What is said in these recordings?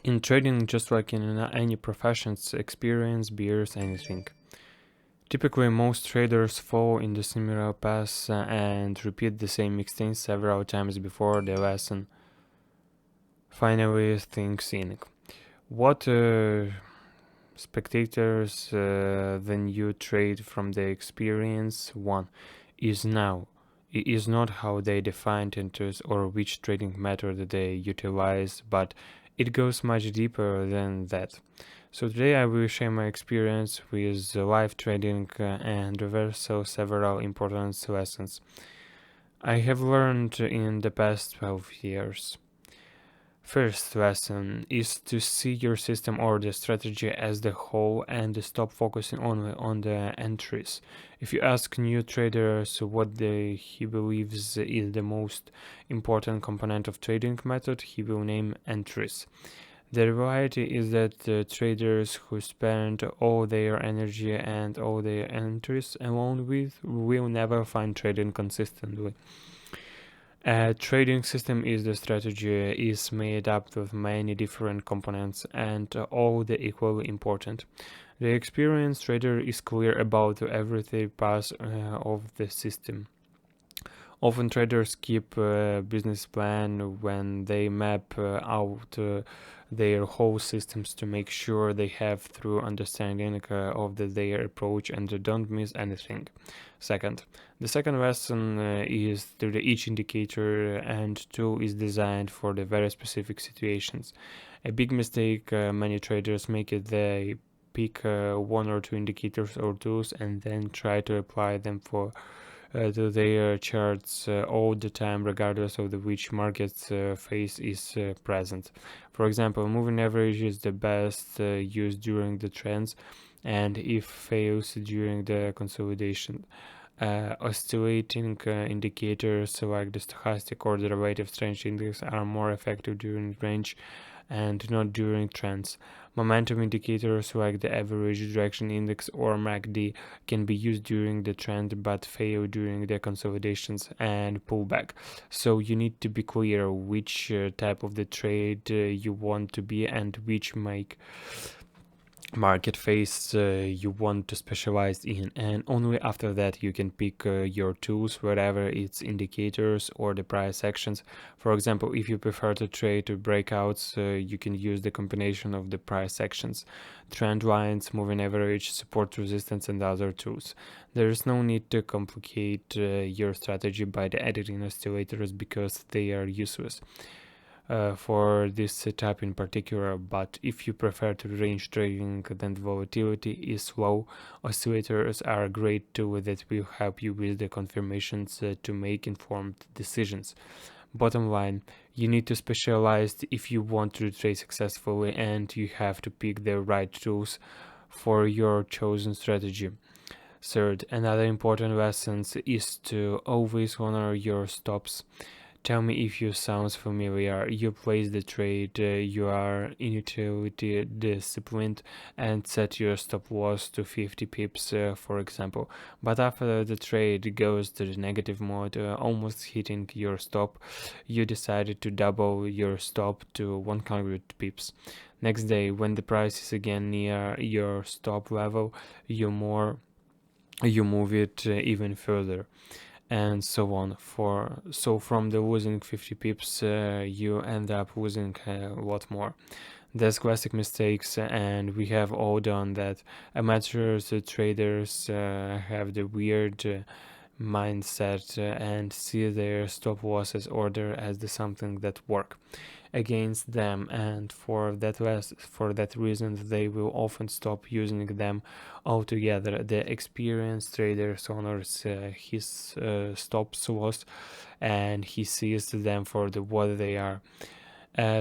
In trading, just like in any professions, experience bears anything. Typically, most traders follow in the similar path and repeat the same mistake several times before the lesson finally sinks in. What spectators then you trade from the experience one is now. It is not how they define enters or which trading method they utilize, but it goes much deeper than that. So today I will share my experience with live trading and reversal several important lessons I have learned in the past 12 years. First lesson is to see your system or the strategy as the whole and stop focusing only on the entries. If you ask new traders what he believes is the most important component of trading method, he will name entries. The reality is that traders who spend all their energy and all their entries alone with will never find trading consistently. A trading system is the strategy is made up of many different components and all the equally important. The experienced trader is clear about every path of the system. Often traders keep a business plan when they map out their whole systems to make sure they have through understanding of their approach and don't miss anything. Second, the second lesson is that each indicator and tool is designed for the very specific situations. A big mistake many traders make is they pick one or two indicators or tools and then try to apply them to their charts all the time, regardless of which market phase is present. For example, moving average is the best used during the trends, and if fails during the consolidation. Oscillating indicators like the stochastic or the relative strength index are more effective during range and not during trends. Momentum indicators like the average direction index or MACD can be used during the trend but fail during the consolidations and pullback. So you need to be clear which type of the trade you want to be and which market phase you want to specialize in, and only after that you can pick your tools, whatever it's indicators or the price actions. For example, if you prefer to trade breakouts, you can use the combination of the price actions, trend lines, moving average, support, resistance, and other tools. There is no need to complicate your strategy by the editing oscillators because they are useless for this setup in particular, but if you prefer to range trading then volatility is low, oscillators are a great tool that will help you with the confirmations to make informed decisions. Bottom line, you need to specialize if you want to trade successfully, and you have to pick the right tools for your chosen strategy. Third, another important lesson is to always honor your stops. Tell me if you sounds familiar. You place the trade, you are initially disciplined and set your stop loss to 50 pips, for example. But after the trade goes to the negative mode, almost hitting your stop, you decided to double your stop to 100 pips. Next day, when the price is again near your stop level, you move it even further, and so on. So from the losing 50 pips you end up losing a lot more. That's classic mistakes, and we have all done that. Amateurs traders have the weird mindset and see their stop losses order as the something that work against them, and for that reason they will often stop using them altogether. The experienced trader honors his stop loss and he sees them for what they are.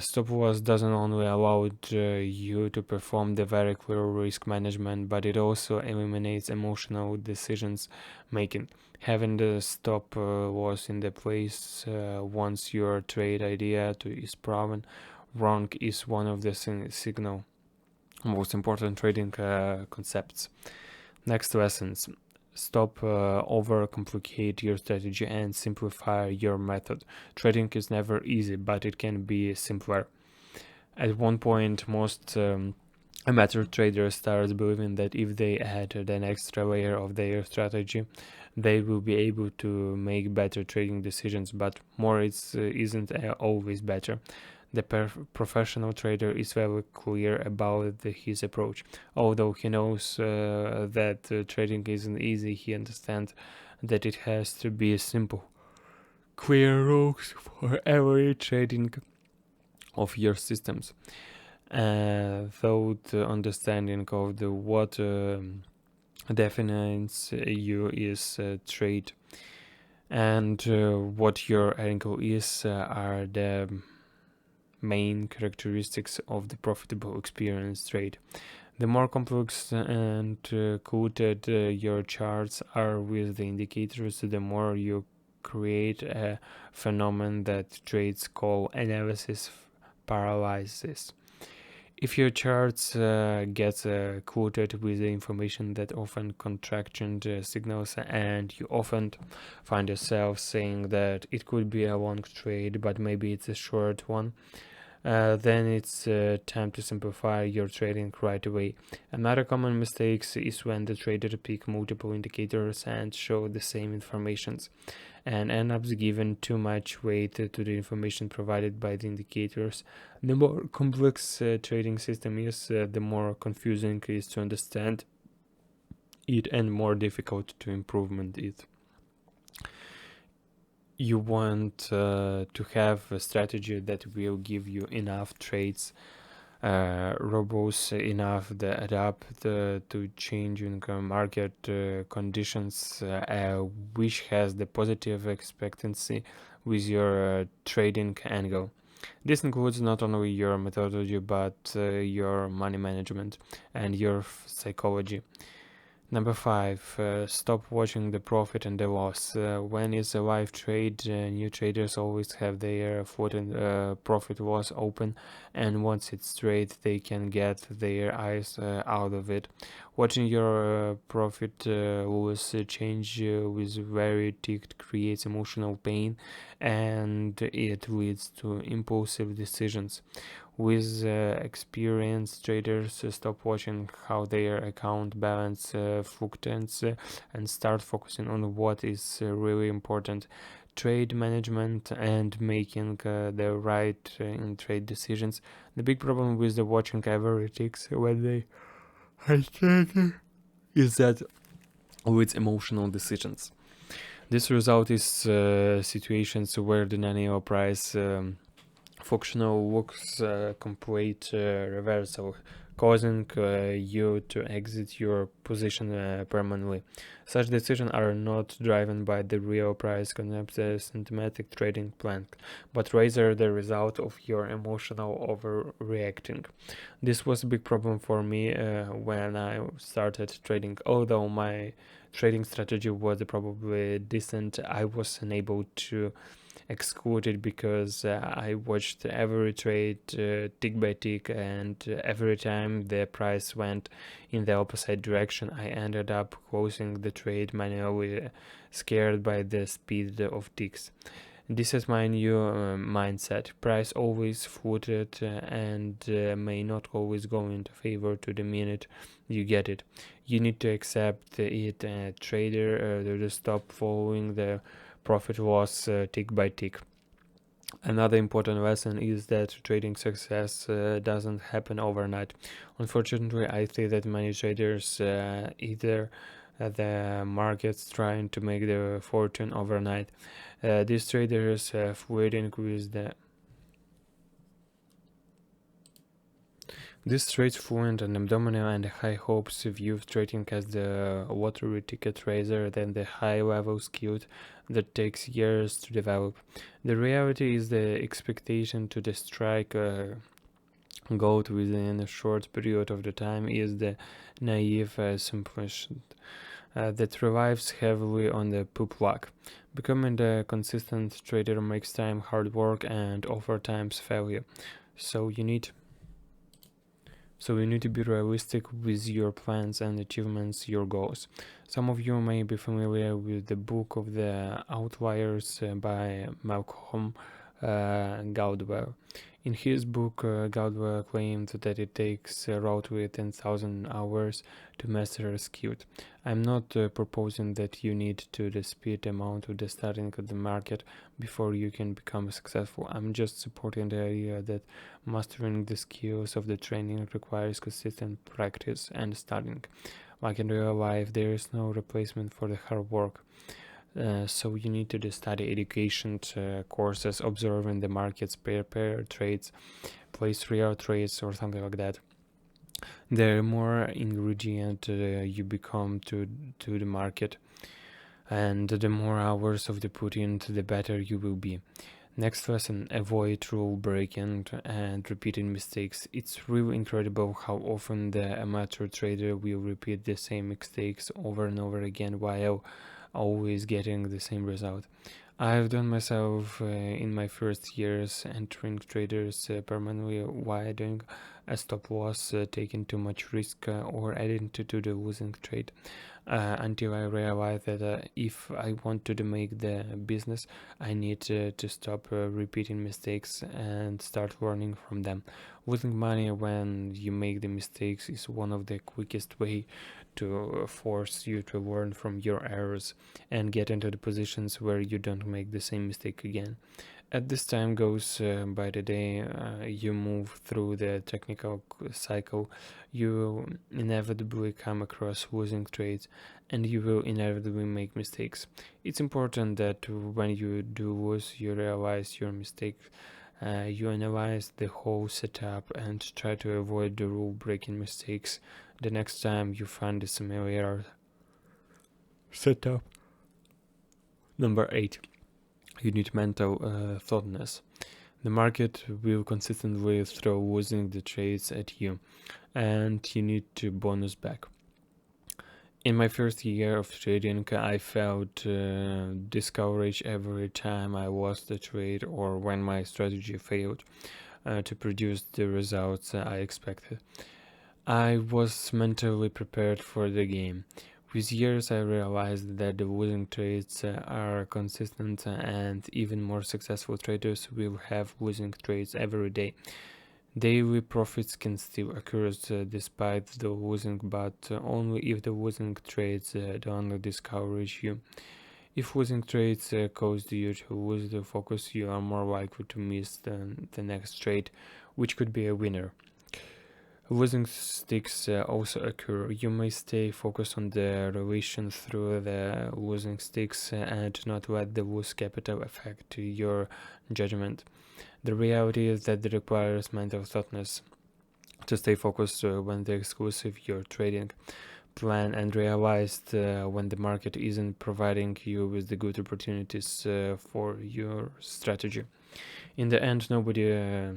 Stop loss doesn't only allow you to perform the very clear risk management, but it also eliminates emotional decisions making. Having the stop loss in the place once your trade idea is proven wrong is one of the signal most important trading concepts. Next lessons. Stop overcomplicate your strategy and simplify your method. Trading is never easy, but it can be simpler. At one point, most amateur traders start believing that if they add an extra layer of their strategy, they will be able to make better trading decisions, but more isn't always better. The professional trader is very clear about his approach. Although he knows that trading isn't easy, he understands that it has to be simple, clear rules for every trading of your systems. Thought understanding of the what defines you is trade, and what your angle is are the main characteristics of the profitable experience trade. The more complex and coded your charts are with the indicators, the more you create a phenomenon that trades call analysis paralysis. If your charts get quoted with the information that often contraction signals, and you often find yourself saying that it could be a long trade, but maybe it's a short one, then it's time to simplify your trading right away. Another common mistake is when the trader pick multiple indicators and show the same informations, and end up giving too much weight to the information provided by the indicators. The more complex trading system is, the more confusing it is to understand it and more difficult to improvement it. You want to have a strategy that will give you enough trades, robust enough to adapt to changing market conditions, which has the positive expectancy with your trading angle. This includes not only your methodology but your money management and your psychology. Number 5, stop watching the profit and the loss. When it's a live trade, new traders always have their foot and profit loss open, and once it's straight, they can get their eyes out of it. Watching your profit loss change with very ticked creates emotional pain, and it leads to impulsive decisions. With experienced traders, stop watching how their account balance fluctuates and start focusing on what is really important: trade management and making the right in trade decisions. The big problem with the watching every ticks when they are taking is that with emotional decisions. This result is situations where the nano price functional looks complete reversal, causing you to exit your position permanently. Such decisions are not driven by the real price concept, systematic trading plan, but rather the result of your emotional overreacting. This was a big problem for me when I started trading. Although my trading strategy was probably decent, I was unable to excluded because I watched every trade tick by tick, and every time the price went in the opposite direction, I ended up closing the trade manually, scared by the speed of ticks. This is my new mindset. Price always floated and may not always go into favor to the minute you get it. You need to accept it, trader, to stop following the profit loss tick by tick. Another important lesson is that trading success doesn't happen overnight. Unfortunately, I see that many traders either the markets trying to make their fortune overnight. These traders have waiting with the This traits fluent and abdominal and high hopes view trading as the lottery ticket rather than the high-level skill that takes years to develop. The reality is the expectation to the strike gold within a short period of the time is the naive assumption that relies heavily on the poop luck. Becoming a consistent trader makes time hard work and oftentimes failure. So you need So you need to be realistic with your plans and achievements, your goals. Some of you may be familiar with the book of the Outliers by Malcolm Gaudwell. In his book, Gaudwell claimed that it takes roughly 10,000 hours to master a skill. I'm not proposing that you need to the speed amount of the starting of the market before you can become successful. I'm just supporting the idea that mastering the skills of the training requires consistent practice and studying. Like in real life, there is no replacement for the hard work. So you need to study education courses, observing the markets, pair trades, place real trades, or something like that. The more ingredient you become to the market, and the more hours of the put in, the better you will be. Next lesson: avoid rule breaking and repeating mistakes. It's really incredible how often the amateur trader will repeat the same mistakes over and over again while always getting the same result. I've done myself in my first years entering traders permanently widening a stop loss, taking too much risk, or adding to the losing trade. Until I realized that if I wanted to make the business, I need to stop repeating mistakes and start learning from them. Losing money when you make the mistakes is one of the quickest way to force you to learn from your errors and get into the positions where you don't make the same mistake again. As this time goes by the day, you move through the technical cycle, you will inevitably come across losing trades and you will inevitably make mistakes. It's important that when you do lose, you realize your mistake. You analyze the whole setup and try to avoid the rule breaking mistakes the next time you find a similar setup. Number 8. You need mental thoughtness. The market will consistently throw losing the trades at you, and you need to bonus back. In my first year of trading, I felt discouraged every time I lost the trade or when my strategy failed to produce the results I expected. I was mentally prepared for the game. With years, I realized that the losing trades are consistent, and even more successful traders will have losing trades every day. Daily profits can still occur despite the losing, but only if the losing trades don't discourage you. If losing trades cause you to lose the focus, you are more likely to miss the next trade, which could be a winner. Losing sticks also occur. You may stay focused on the relation through the losing sticks and not let the loose capital affect your judgment. The reality is that it requires mental thoughtness to stay focused when the exclusive you're trading. Plan and realize when the market isn't providing you with the good opportunities for your strategy. In the end, nobody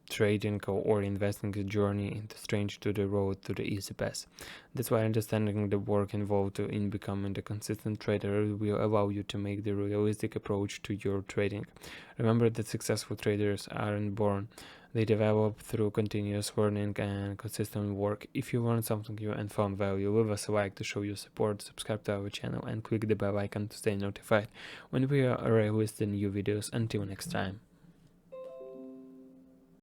trading or investing a journey into strange to the road to the easy path. That's why understanding the work involved in becoming a consistent trader will allow you to make the realistic approach to your trading. Remember that successful traders aren't born. They develop through continuous learning and consistent work. If you learned something new and found value, leave us a like to show your support, subscribe to our channel and click the bell icon to stay notified when we release the new videos. Until next time.